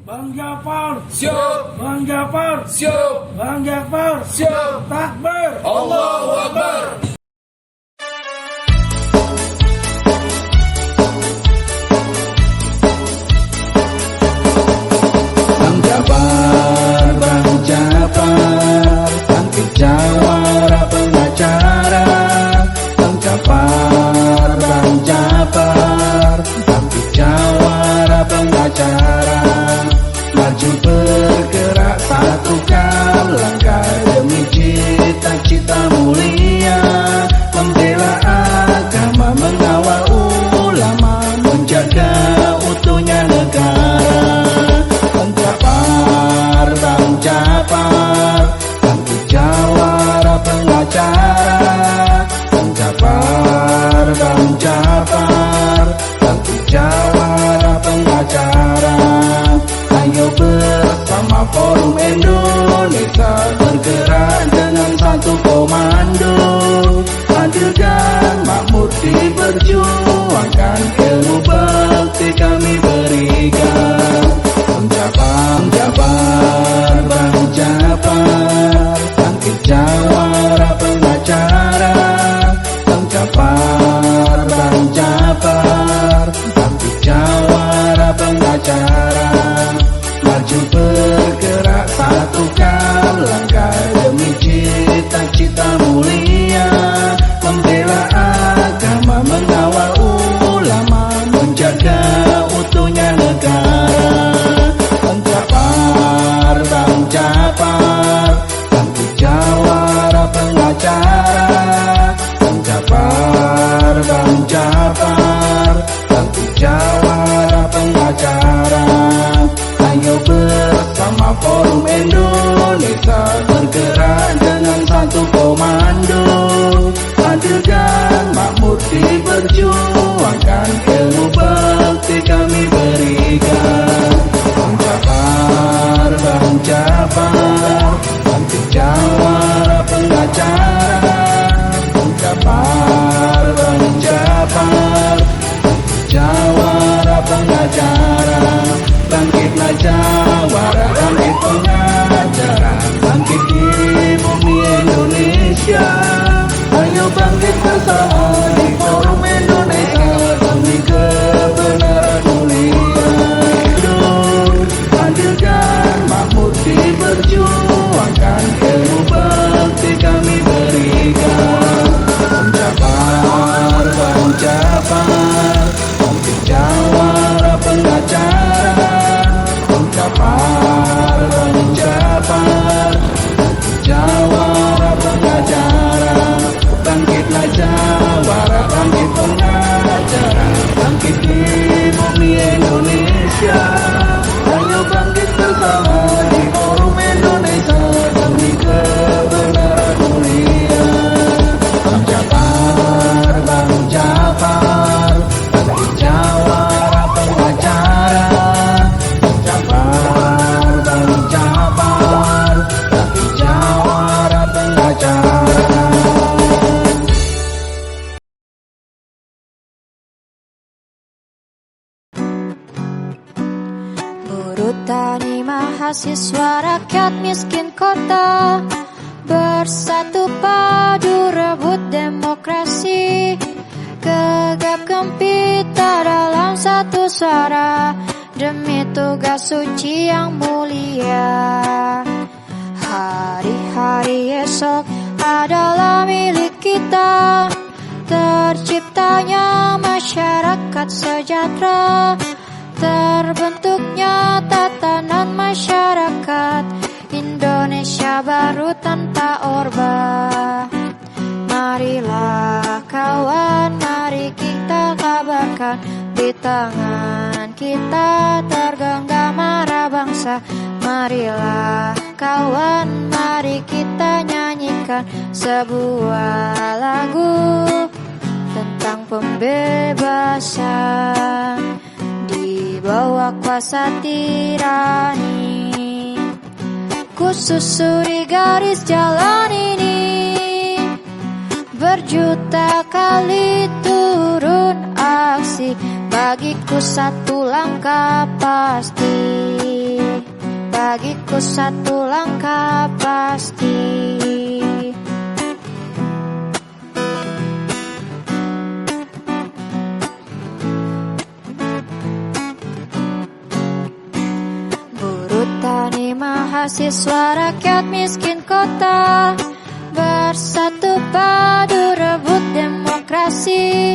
Bang Jafar, Siap. Bang Jafar, Siap. Bang Jafar, Siap. takbir, Allahu Akbar. Bang Jafar, bangkit jawara pengacara. Bang Jafar, bangkit jawara pengacara. Maju bergerak satukan langkah demi cita-cita mulia. Membela agama, mengawal ulama, menjaga utuhnya negara. Bang Jafar, bangkit jawara pengacara. Bang Jafar, bangkit jawara pengacara. Ayo bersama Forum Indonesia bergerak dengan satu komando. Adil dan makmur diperjuangkan, ilmu bakti kami berikan. Bang Jafar, bangkit jawara pengacara. Bang Jafar, bangkit jawara pengacara. Maju bergerak satukan langkah demi cita-cita mulia. Membela agama, mengawal ulama, menjaga utuhnya negara. Bang Jafar, bangkit jawara pengacara. Bang Jafar, bangkit jawara pengacara. Ayo bersama Forum Indonesia bergerak dengan satu komando. Adil dan makmur diperjuangkan, ilmu bakti kami berikan. Bang Jafar, bangkit jawara pengacara. Bang Jafar, jawara pengacara. Bangkitlah jawara, bangkit pengacara. Bangkit di bumi Indonesia. Ayo bangkit bersama di Forum Indonesia demi kebenaran mulia. Adil dan makmur diperjuangkan, ilmu bakti kami berikan. Bang Jafar, bangkit jawara pengacara. Bang Jafar, jawara pengacara. Bangkitlah jawara, bangkit pengacara. Bangkit di bumi Indonesia. Ayo bangkit bersama di Forum Indonesia demi kebenaran mulia. Bang Jafar, bangkit jawara pengacara. Bang Jafar, bangkit jawara pengacara. Buruh tani mahasiswa rakyat miskin kota bersatu padu rebut demokrasi. Gegap gempita dalam satu suara demi tugas suci yang mulia. Hari-hari esok adalah milik kita. Terciptanya masyarakat sejahtera, terbentuknya tatanan masyarakat Indonesia baru tanpa orba. Marilah kawan, mari kita kabarkan, di tangan kita tergenggam marah bangsa. Marilah kawan, mari kita nyanyikan sebuah lagu tentang pembebasan di bawah kuasa tirani. Ku susuri garis jalan ini, berjuta kali turun aksi, bagiku satu langkah pasti. bagiku satu langkah pasti. Buruh tani mahasiswa rakyat miskin kota bersatu padu rebut demokrasi,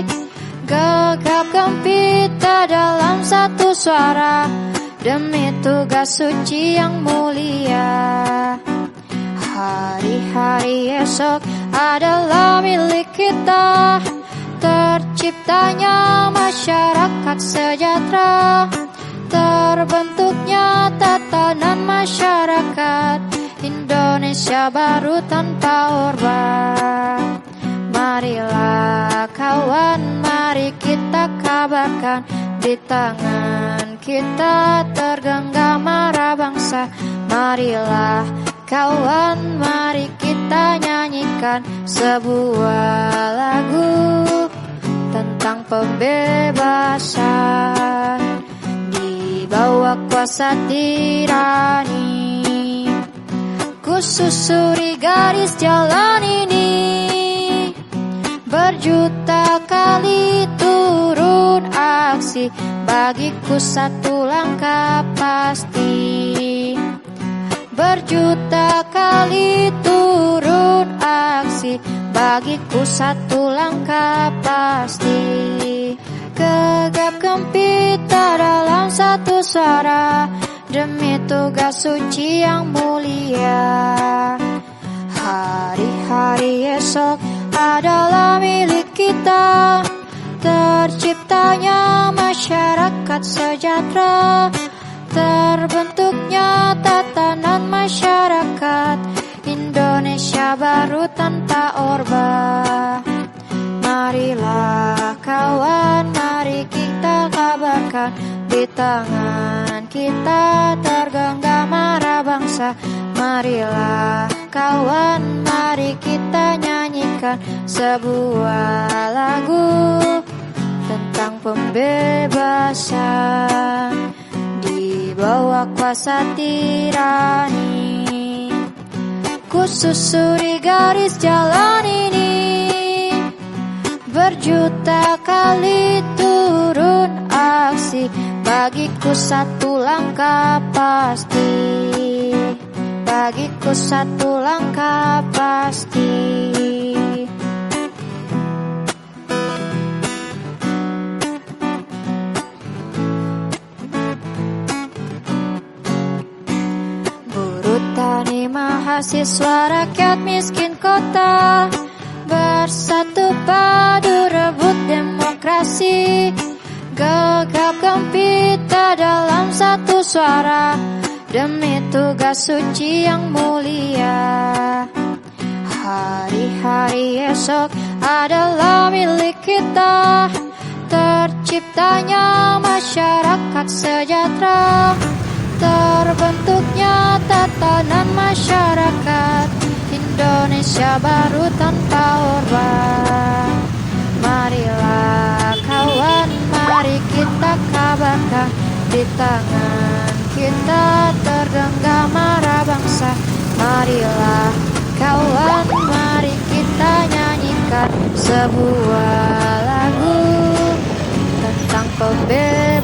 gegap gempita dalam satu suara demi tugas suci yang mulia. Hari-hari esok adalah milik kita, terciptanya masyarakat sejahtera, terbentuknya tatanan masyarakat Indonesia baru tanpa orba. Marilah kawan, mari kita kabarkan, di tangan kita tergenggam marah bangsa. Marilah kawan, mari kita nyanyikan sebuah lagu tentang pembebasan di bawah kuasa tirani. Ku susuri garis jalan ini, berjuta kali turun aksi, bagiku satu langkah pasti. Berjuta kali turun aksi, bagiku satu langkah pasti. Gegap gempita dalam satu suara demi tugas suci yang mulia. Hari-hari esok adalah milik kita, terciptanya masyarakat sejahtera, terbentuknya tatanan masyarakat Indonesia baru tanpa orba. Marilah kawan, mari kita kabarkan, di tangan kita tergenggam marah bangsa. Marilah kawan, mari kita nyanyikan sebuah lagu tentang pembebasan di bawah kuasa tirani. Ku susuri garis jalan ini, berjuta kali turun aksi, bagiku satu langkah pasti. Bagiku satu langkah pasti. Buruh tani mahasiswa rakyat miskin kota bersatu padu rebut demokrasi, gegap gempita dalam satu suara demi tugas suci yang mulia. Hari-hari esok adalah milik kita, terciptanya masyarakat sejahtera, terbentuknya tatanan masyarakat Indonesia baru tanpa orba. Marilah kawan, mari kita kabarkan, di tangan kita tergenggam marah bangsa. Marilah kawan, mari kita nyanyikan sebuah lagu tentang pembebasan